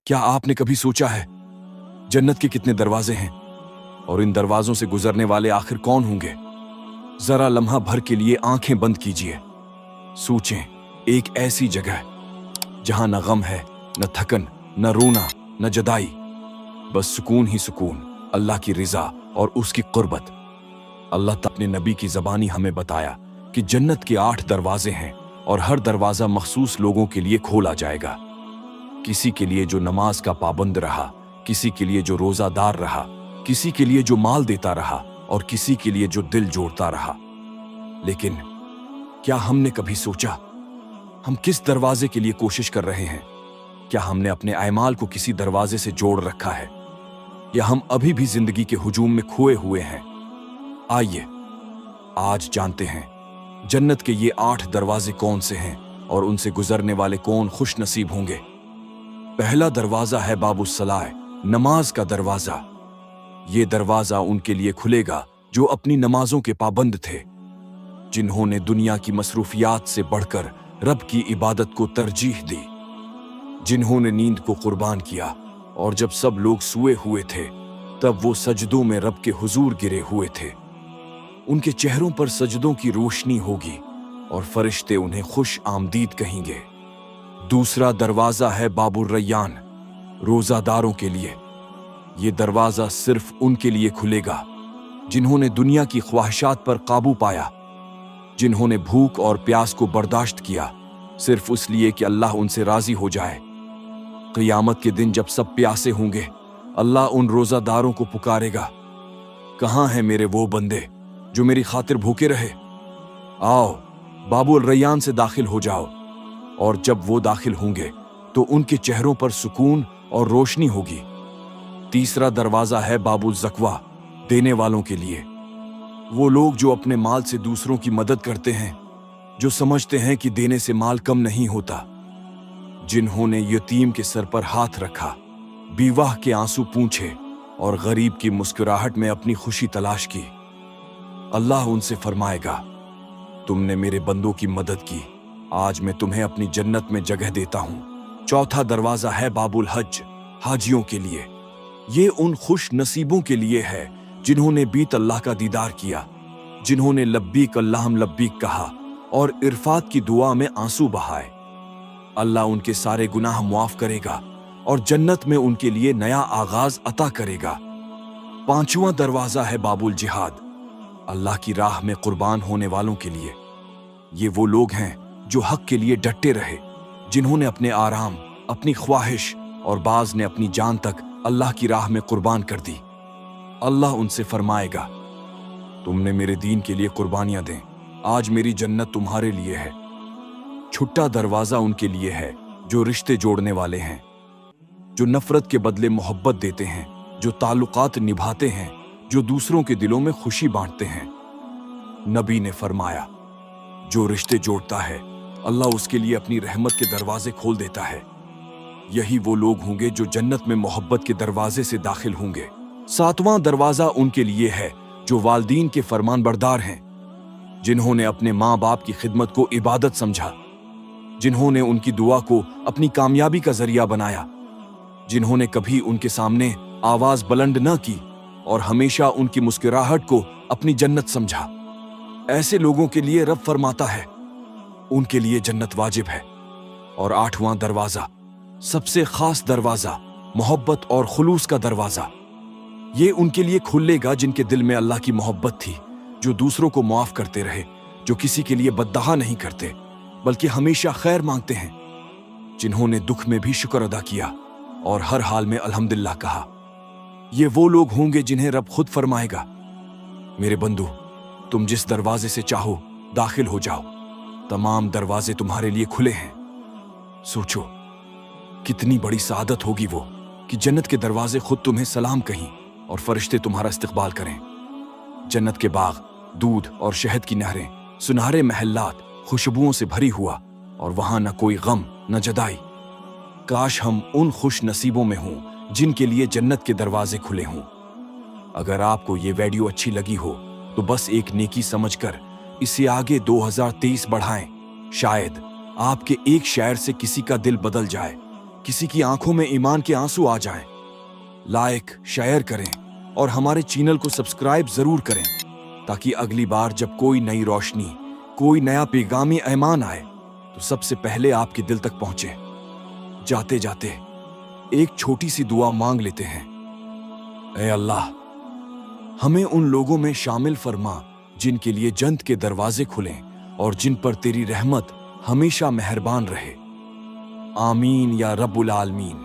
क्या आपने कभी सोचा है जन्नत के कितने दरवाजे हैं और इन दरवाजों से गुजरने वाले आखिर कौन होंगे? जरा लम्हा भर के लिए आंखें बंद कीजिए। सोचें, एक ऐसी जगह जहां न गम है, न थकन, न रोना, न जदाई, बस सुकून ही सुकून, अल्लाह की रिजा और उसकी कुर्बत। अल्लाह ताला अपने नबी की ज़बानी हमें बताया कि जन्नत के 8 दरवाजे हैं और हर दरवाजा मखसूस लोगों के लिए खोला जाएगा। किसी के लिए जो नमाज का पाबंद रहा, किसी के लिए जो रोजादार रहा, किसी के लिए जो माल देता रहा और किसी के लिए जो दिल जोड़ता रहा। लेकिन क्या हमने कभी सोचा हम किस दरवाजे के लिए कोशिश कर रहे हैं? क्या हमने अपने अमाल को किसी दरवाजे से जोड़ रखा है या हम अभी भी जिंदगी के हुजूम में खोए हुए हैं? आइए आज जानते हैं जन्नत के ये 8 दरवाजे कौन से हैं और उनसे गुजरने वाले कौन खुश नसीब होंगे। पहला दरवाजा है बाबुस्सलाह, नमाज का दरवाजा। ये दरवाजा उनके लिए खुलेगा जो अपनी नमाजों के पाबंद थे, जिन्होंने दुनिया की मसरूफियात से बढ़कर रब की इबादत को तरजीह दी, जिन्होंने नींद को कुर्बान किया और जब सब लोग सोए हुए थे तब वो सजदों में रब के हुजूर गिरे हुए थे। उनके चेहरों पर सजदों की रोशनी होगी और फरिश्ते उन्हें खुश आमदीद कहेंगे। दूसरा दरवाजा है बाबुर रैयान, रोजादारों के लिए। ये दरवाजा सिर्फ उनके लिए खुलेगा जिन्होंने दुनिया की ख्वाहिशात पर काबू पाया, जिन्होंने भूख और प्यास को बर्दाश्त किया सिर्फ इसलिए कि अल्लाह उनसे राजी हो जाए। क़यामत के दिन जब सब प्यासे होंगे, अल्लाह उन रोजादारों को पुकारेगा, कहाँ हैं मेरे वो बंदे जो मेरी खातिर भूखे रहे? आओ बाबुल रैयान से दाखिल हो जाओ। और जब वो दाखिल होंगे तो उनके चेहरों पर सुकून और रोशनी होगी। तीसरा दरवाजा है बाबुल ज़क्वा, देने वालों के लिए। वो लोग जो अपने माल से दूसरों की मदद करते हैं, जो समझते हैं कि देने से माल कम नहीं होता, जिन्होंने यतीम के सर पर हाथ रखा, बीवाह के आंसू पूंछे और गरीब की मुस्कुराहट में अपनी खुशी तलाश की। अल्लाह उनसे फरमाएगा, तुमने मेरे बंदों की मदद की, आज मैं तुम्हें अपनी जन्नत में जगह देता हूं। चौथा दरवाजा है बाबुल हज, हाजियों के लिए। ये उन खुश नसीबों के लिए है जिन्होंने बीत अल्लाह का दीदार किया, जिन्होंने लब्बीक अल्लाहुम लब्बीक कहा और इरफात की दुआ में आंसू बहाए। अल्लाह उनके सारे गुनाह मुआफ करेगा और जन्नत में उनके लिए नया आगाज अता करेगा। पांचवा दरवाजा है बाबुल जिहाद, अल्लाह की राह में कुर्बान होने वालों के लिए। ये वो लोग हैं जो हक के लिए डटे रहे, जिन्होंने अपने आराम, अपनी ख्वाहिश और बाज ने अपनी जान तक अल्लाह की राह में कुर्बान कर दी। अल्लाह उनसे फरमाएगा, तुमने मेरे दीन के लिए कुर्बानियां दें, आज मेरी जन्नत तुम्हारे लिए है। छठा दरवाजा उनके लिए है जो रिश्ते जोड़ने वाले हैं, जो नफरत के बदले मोहब्बत देते हैं, जो ताल्लुकात निभाते हैं, जो दूसरों के दिलों में खुशी बांटते हैं। नबी ने फरमाया, जो रिश्ते जोड़ता है अल्लाह उसके लिए अपनी रहमत के दरवाजे खोल देता है। यही वो लोग होंगे जो जन्नत में मोहब्बत के दरवाजे से दाखिल होंगे। सातवां दरवाजा उनके लिए है जो वालदीन के फरमानबरदार हैं, जिन्होंने अपने माँ बाप की खिदमत को इबादत समझा, जिन्होंने उनकी दुआ को अपनी कामयाबी का जरिया बनाया, जिन्होंने कभी उनके सामने आवाज बुलंद न की और हमेशा उनकी मुस्कुराहट को अपनी जन्नत समझा। ऐसे लोगों के लिए रब फरमाता है, उनके लिए जन्नत वाजिब है। और आठवां दरवाजा, सबसे खास दरवाजा, मोहब्बत और खुलूस का दरवाजा। ये उनके लिए खुलेगा जिनके दिल में अल्लाह की मोहब्बत थी, जो दूसरों को माफ करते रहे, जो किसी के लिए बद्दुआ नहीं करते बल्कि हमेशा खैर मांगते हैं, जिन्होंने दुख में भी शुक्र अदा किया और हर हाल में अल्हम्दुलिल्लाह कहा। ये वो लोग होंगे जिन्हें रब खुद फरमाएगा, मेरे बंदू, तुम जिस दरवाजे से चाहो दाखिल हो जाओ, तमाम दरवाजे तुम्हारे लिए खुले हैं। सोचो कितनी बड़ी सादत होगी वो कि जन्नत के दरवाजे खुद तुम्हें सलाम कहें और फरिश्ते तुम्हारा इस्तकबाल करें। जन्नत के बाग, दूध और शहद की नहरें, सुनहरे महल्लात खुशबुओं से भरी हुआ और वहां न कोई गम न जदाई। काश हम उन खुश नसीबों में हों जिनके लिए जन्नत के दरवाजे खुले हों। अगर आपको ये वीडियो अच्छी लगी हो तो बस एक नेकी समझकर इसे आगे 2023 बढ़ाएं। शायद आपके एक शेयर से किसी का दिल बदल जाए, किसी की आंखों में ईमान के आंसू आ जाएं। लाइक शेयर करें और हमारे चैनल को सब्सक्राइब जरूर करें, ताकि अगली बार जब कोई नई रोशनी, कोई नया पैगामी ऐमान आए तो सबसे पहले आपके दिल तक पहुंचे। जाते जाते एक छोटी सी दुआ मांग लेते हैं। ऐ अल्लाह, हमें उन लोगों में शामिल फरमा जिनके लिए जन्नत के दरवाजे खुलें और जिन पर तेरी रहमत हमेशा मेहरबान रहे। आमीन या रब्बुल आलमीन।